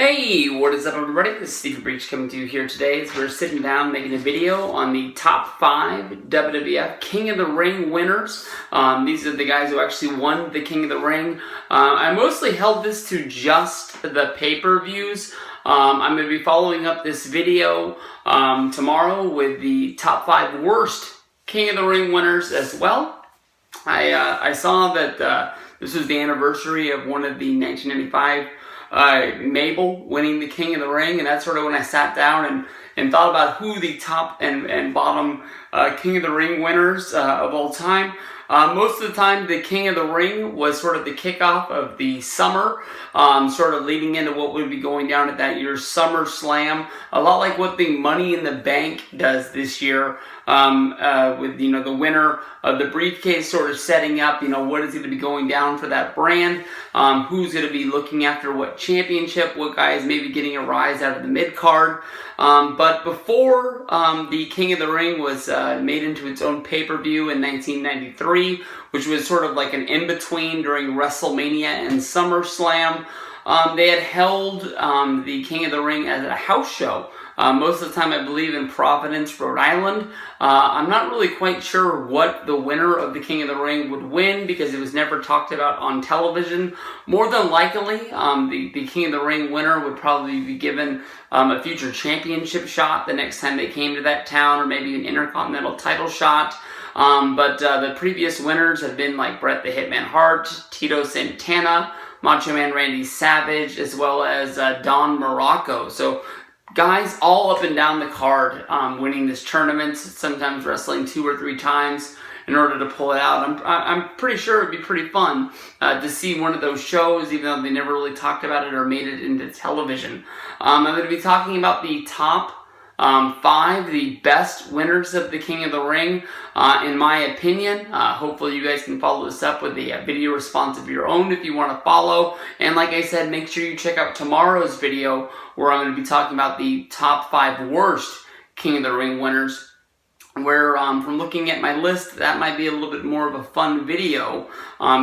Hey, what is up everybody? This is Steve Breach coming to you here today as we're sitting down making a video on the top 5 WWF King of the Ring winners. These are the guys who actually won the King of the Ring. I mostly held this to just the pay-per-views. I'm going to be following up this video tomorrow with the top 5 worst King of the Ring winners as well. I saw that this was the anniversary of one of the 1995 Mabel winning the King of the Ring, and that's sort of when I sat down and thought about who the top and bottom King of the Ring winners of all time. Most of the time, the King of the Ring was sort of the kickoff of the summer, sort of leading into what would be going down at that year's SummerSlam. A lot like what the Money in the Bank does this year, with the winner of the briefcase sort of setting up, what is going to be going down for that brand, who's going to be looking after what championship, what guys maybe getting a rise out of the mid card. But before the King of the Ring was made into its own pay-per-view in 1993, which was sort of like an in-between during WrestleMania and SummerSlam, they had held the King of the Ring as a house show. Most of the time, I believe, in Providence, Rhode Island. I'm not really quite sure what the winner of the King of the Ring would win because it was never talked about on television. More than likely, the King of the Ring winner would probably be given a future championship shot the next time they came to that town, or maybe an Intercontinental title shot. But the previous winners have been like Bret the Hitman Hart, Tito Santana, Macho Man Randy Savage, as well as Don Morocco. So guys all up and down the card winning this tournament, sometimes wrestling 2 or 3 times in order to pull it out. I'm pretty sure it'd be pretty fun to see one of those shows, even though they never really talked about it or made it into television. I'm going to be talking about the top 5, the best winners of the King of the Ring, in my opinion. Hopefully you guys can follow this up with a video response of your own if you want to follow. And like I said, make sure you check out tomorrow's video where I'm going to be talking about the top 5 worst King of the Ring winners, where from looking at my list, that might be a little bit more of a fun video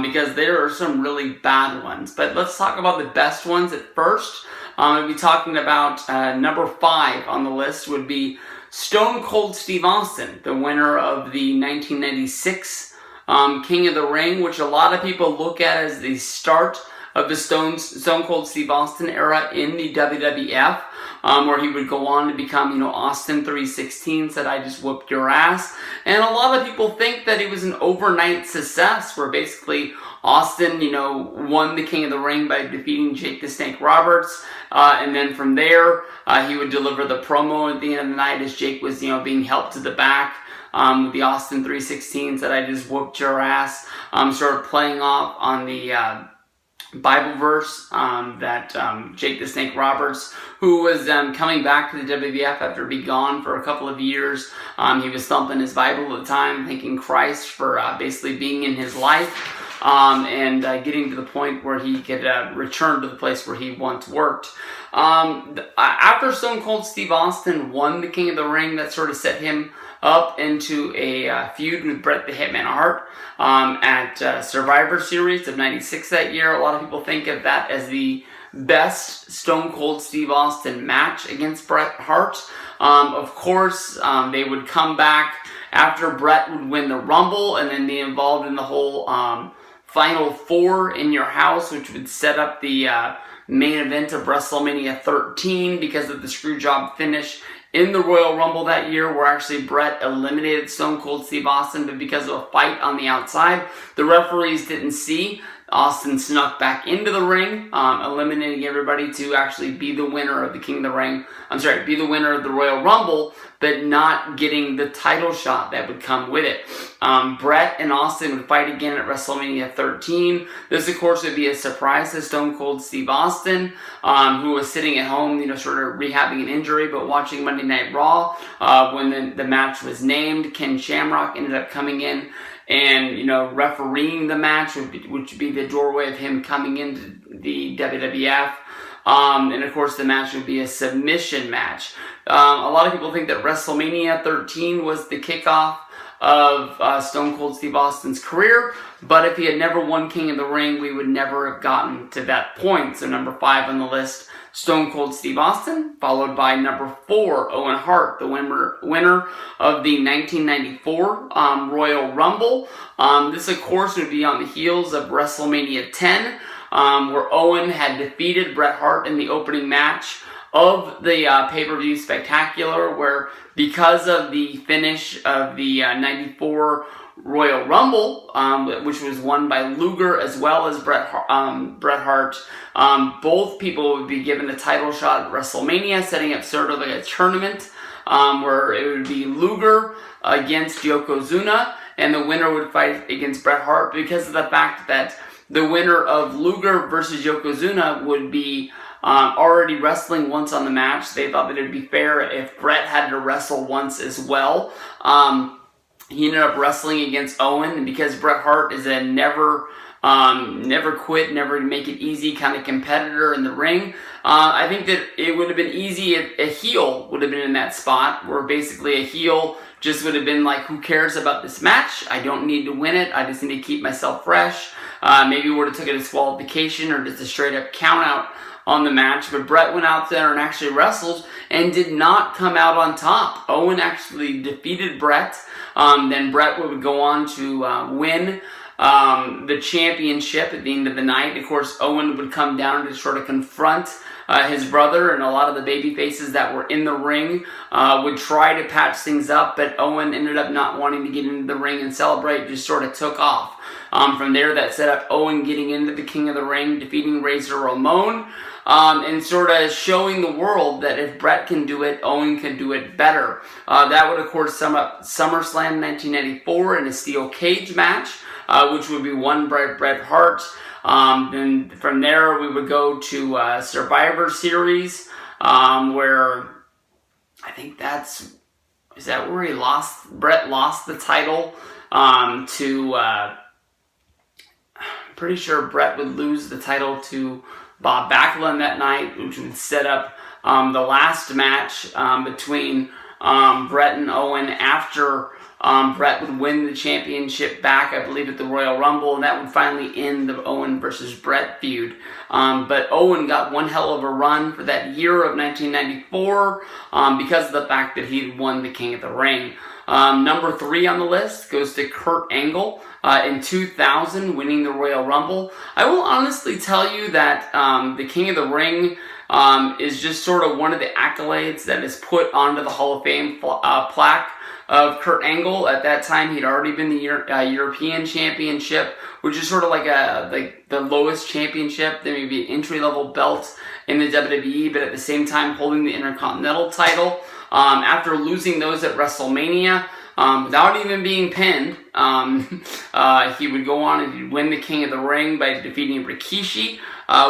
because there are some really bad ones. But let's talk about the best ones at first. I'll be talking about number 5 on the list would be Stone Cold Steve Austin, the winner of the 1996 King of the Ring, which a lot of people look at as the start of the Stone Cold Steve Austin era in the WWF, where he would go on to become, Austin 316, said I just whooped your ass. And a lot of people think that it was an overnight success, where basically Austin, won the King of the Ring by defeating Jake the Snake Roberts, and then from there, he would deliver the promo at the end of the night as Jake was, being helped to the back, with the Austin 316, said I just whooped your ass, sort of playing off on the Bible verse that Jake the Snake Roberts, who was coming back to the WWF after being gone for a couple of years, he was thumping his Bible at the time, thanking Christ for basically being in his life, and getting to the point where he could return to the place where he once worked. After Stone Cold Steve Austin won the King of the Ring, that sort of set him up into a feud with Bret the Hitman Hart at Survivor Series of 96 that year. A lot of people think of that as the best Stone Cold Steve Austin match against Bret Hart. Of course, they would come back after Bret would win the Rumble and then be involved in the whole Final 4 in your house, which would set up the main event of WrestleMania 13 because of the screwjob finish in the Royal Rumble that year, where actually Bret eliminated Stone Cold Steve Austin, but because of a fight on the outside, the referees didn't see. Austin snuck back into the ring, eliminating everybody to actually be the winner of the King of the Ring. Be the winner of the Royal Rumble, but not getting the title shot that would come with it. Bret and Austin would fight again at WrestleMania 13. This, of course, would be a surprise to Stone Cold Steve Austin, who was sitting at home, sort of rehabbing an injury, but watching Monday Night Raw when the match was named. Ken Shamrock ended up coming in and, refereeing the match, which would be the doorway of him coming into the WWF. And of course, the match would be a submission match. A lot of people think that WrestleMania 13 was the kickoff of Stone Cold Steve Austin's career, but if he had never won King of the Ring, we would never have gotten to that point. So number 5 on the list, Stone Cold Steve Austin, followed by number 4, Owen Hart, the winner of the 1994 Royal Rumble. This, of course, would be on the heels of WrestleMania 10, where Owen had defeated Bret Hart in the opening match of the pay-per-view Spectacular, where because of the finish of the 94 Royal Rumble, which was won by Luger as well as Bret Hart, both people would be given a title shot at WrestleMania, setting up sort of like a tournament where it would be Luger against Yokozuna, and the winner would fight against Bret Hart, because of the fact that the winner of Luger versus Yokozuna would be already wrestling once on the match. They thought that it would be fair if Bret had to wrestle once as well. He ended up wrestling against Owen, and because Bret Hart is a never quit, never make it easy kind of competitor in the ring, I think that it would have been easy if a heel would have been in that spot, where basically a heel just would have been like, who cares about this match? I don't need to win it. I just need to keep myself fresh. Maybe would have took a disqualification or just a straight up count out on the match, but Bret went out there and actually wrestled and did not come out on top. Owen actually defeated Bret. Then Bret would go on to win the championship at the end of the night. Of course, Owen would come down to sort of confront his brother, and a lot of the baby faces that were in the ring would try to patch things up, but Owen ended up not wanting to get into the ring and celebrate, just sort of took off. From there, that set up Owen getting into the King of the Ring, defeating Razor Ramon, and sort of showing the world that if Bret can do it, Owen can do it better. That would, of course, sum up SummerSlam 1994 in a steel cage match, which would be won by Bret Hart. Then from there, we would go to Survivor Series, where I think is that where Bret lost the title to, pretty sure Bret would lose the title to Bob Backlund that night, which would set up the last match between Bret and Owen after Bret would win the championship back, I believe, at the Royal Rumble, and that would finally end the Owen versus Bret feud. But Owen got one hell of a run for that year of 1994 because of the fact that he won the King of the Ring. Number 3 on the list goes to Kurt Angle in 2000, winning the Royal Rumble. I will honestly tell you that the King of the Ring is just sort of one of the accolades that is put onto the Hall of Fame plaque of Kurt Angle. At that time, he'd already been the European Championship, which is sort of like the lowest championship. There may be an entry-level belt in the WWE, but at the same time holding the Intercontinental title. After losing those at WrestleMania, without even being pinned, he would go on and he'd win the King of the Ring by defeating Rikishi,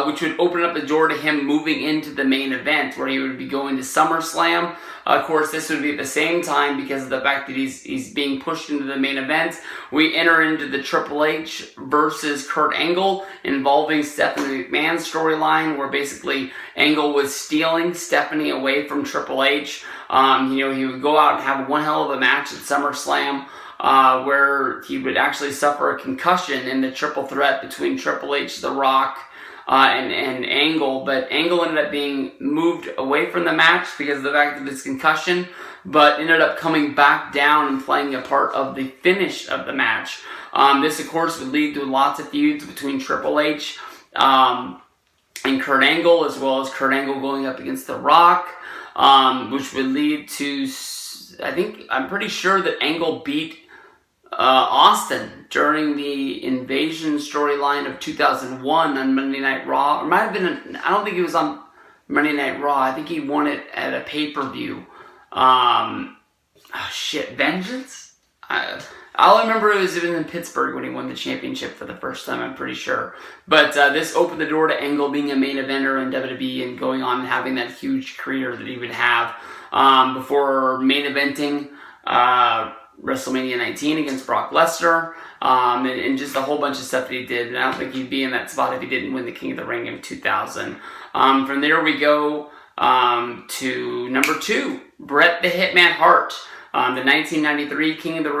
which would open up the door to him moving into the main event, where he would be going to SummerSlam. Of course, this would be at the same time, because of the fact that he's being pushed into the main event, we enter into the Triple H versus Kurt Angle, involving Stephanie McMahon's storyline, where basically Angle was stealing Stephanie away from Triple H. He would go out and have one hell of a match at SummerSlam, where he would actually suffer a concussion in the triple threat between Triple H, The Rock, and Angle, but Angle ended up being moved away from the match because of the fact of his concussion, but ended up coming back down and playing a part of the finish of the match. This, of course, would lead to lots of feuds between Triple H and Kurt Angle, as well as Kurt Angle going up against The Rock, which would lead to, I'm pretty sure that Angle beat Austin during the Invasion storyline of 2001 on Monday Night Raw. Or might have been, I don't think it was on Monday Night Raw. I think he won it at a pay-per-view. Vengeance? All I remember was it was in Pittsburgh when he won the championship for the first time, I'm pretty sure. But this opened the door to Angle being a main eventer in WWE and going on and having that huge career that he would have before main eventing WrestleMania 19 against Brock Lesnar, and just a whole bunch of stuff that he did. And I don't think he'd be in that spot if he didn't win the King of the Ring in 2000. From there we go to number 2, Bret the Hitman Hart. the 1993 King of the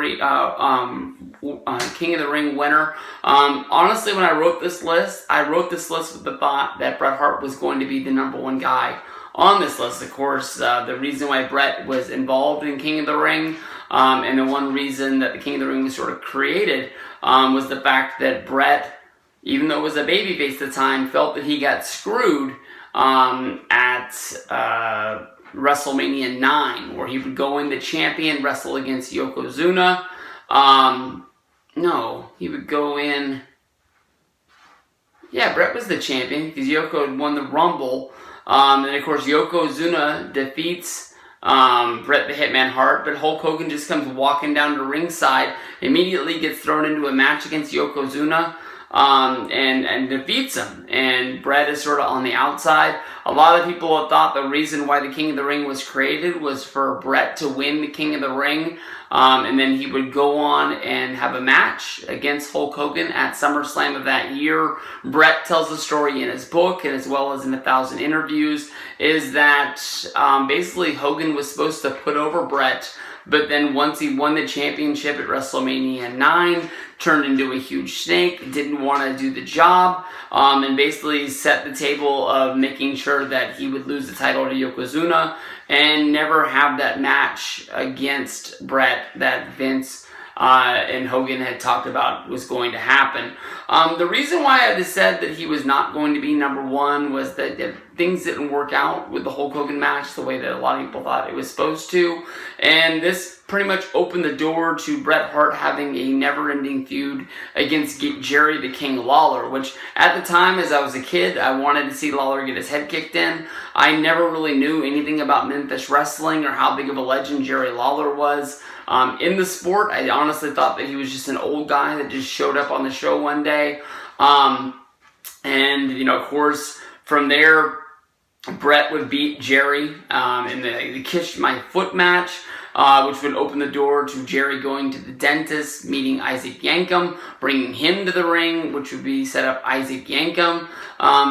Ring winner. Honestly, when I wrote this list with the thought that Bret Hart was going to be the #1 guy on this list. Of course, the reason why Bret was involved in King of the Ring, and the one reason that the King of the Ring was sort of created, was the fact that Bret, even though it was a babyface at the time, felt that he got screwed at WrestleMania 9, where he would go in the champion, wrestle against Yokozuna. No, he would go in... Yeah, Bret was the champion, because Yoko had won the Rumble. And of course, Yokozuna defeats Bret the Hitman Hart, but Hulk Hogan just comes walking down to ringside, immediately gets thrown into a match against Yokozuna, and defeats him. And Bret is sort of on the outside. A lot of people have thought the reason why the King of the Ring was created was for Bret to win the King of the Ring, and then he would go on and have a match against Hulk Hogan at SummerSlam of that year. Bret tells the story in his book, and as well as in 1,000 interviews, is that basically Hogan was supposed to put over Bret, but then once he won the championship at WrestleMania 9, turned into a huge snake, didn't want to do the job, and basically set the table of making sure that he would lose the title to Yokozuna and never have that match against Bret that Vince and Hogan had talked about was going to happen. The reason why I just said that he was not going to be #1 was that things didn't work out with the Hulk Hogan match the way that a lot of people thought it was supposed to. And this pretty much opened the door to Bret Hart having a never-ending feud against Jerry the King Lawler, which at the time, as I was a kid, I wanted to see Lawler get his head kicked in. I never really knew anything about Memphis wrestling or how big of a legend Jerry Lawler was. In the sport, I honestly thought that he was just an old guy that just showed up on the show one day. And, you know, of course, from there, Bret would beat Jerry in the Kiss My Foot match, which would open the door to Jerry going to the dentist, meeting Isaac Yankem, bringing him to the ring, which would be set up Isaac Yankem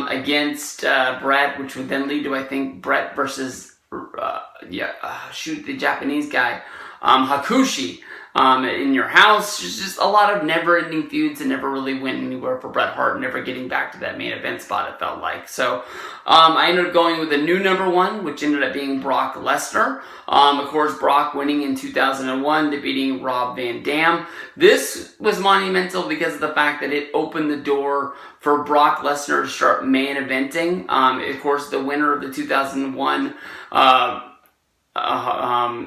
against Bret, which would then lead to, I think, Bret versus, the Japanese guy, Hakushi. In your house, just a lot of never-ending feuds that never really went anywhere for Bret Hart, never getting back to that main event spot, it felt like. So, I ended up going with a new #1, which ended up being Brock Lesnar. Of course, Brock winning in 2001, defeating Rob Van Dam. This was monumental because of the fact that it opened the door for Brock Lesnar to start main eventing. Of course, the winner of the 2001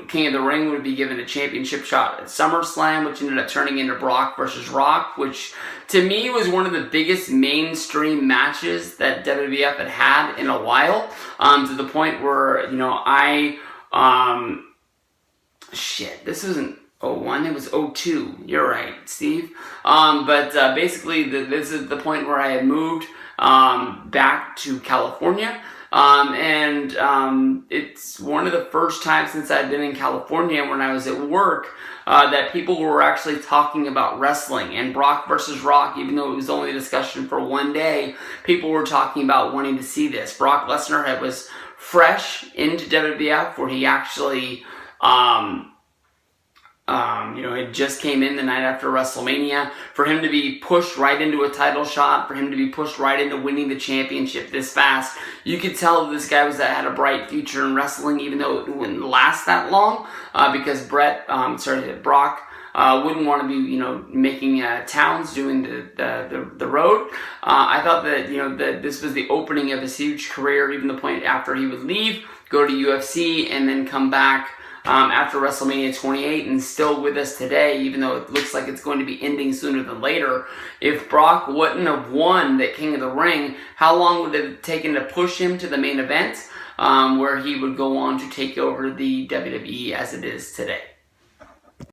King of the Ring would be given a championship shot at SummerSlam, which ended up turning into Brock versus Rock, which to me was one of the biggest mainstream matches that WWF had had in a while, to the point where, you know, this wasn't 01, it was 02. You're right, Steve. But basically, this is the point where I had moved back to California. It's one of the first times since I've been in California when I was at work that people were actually talking about wrestling. And Brock versus Rock, even though it was only a discussion for one day, people were talking about wanting to see this. Brock Lesnar was fresh into WWF, where he actually it just came in the night after WrestleMania. For him to be pushed right into a title shot, for him to be pushed right into winning the championship this fast, you could tell this guy had a bright future in wrestling, even though it wouldn't last that long, because Brock wouldn't want to be, making towns, doing the road. I thought that, that this was the opening of his huge career, even the point after he would leave, go to UFC, and then come back after WrestleMania 28 and still with us today, even though it looks like it's going to be ending sooner than later. If Brock wouldn't have won the King of the Ring, how long would it have taken to push him to the main event, where he would go on to take over the WWE as it is today?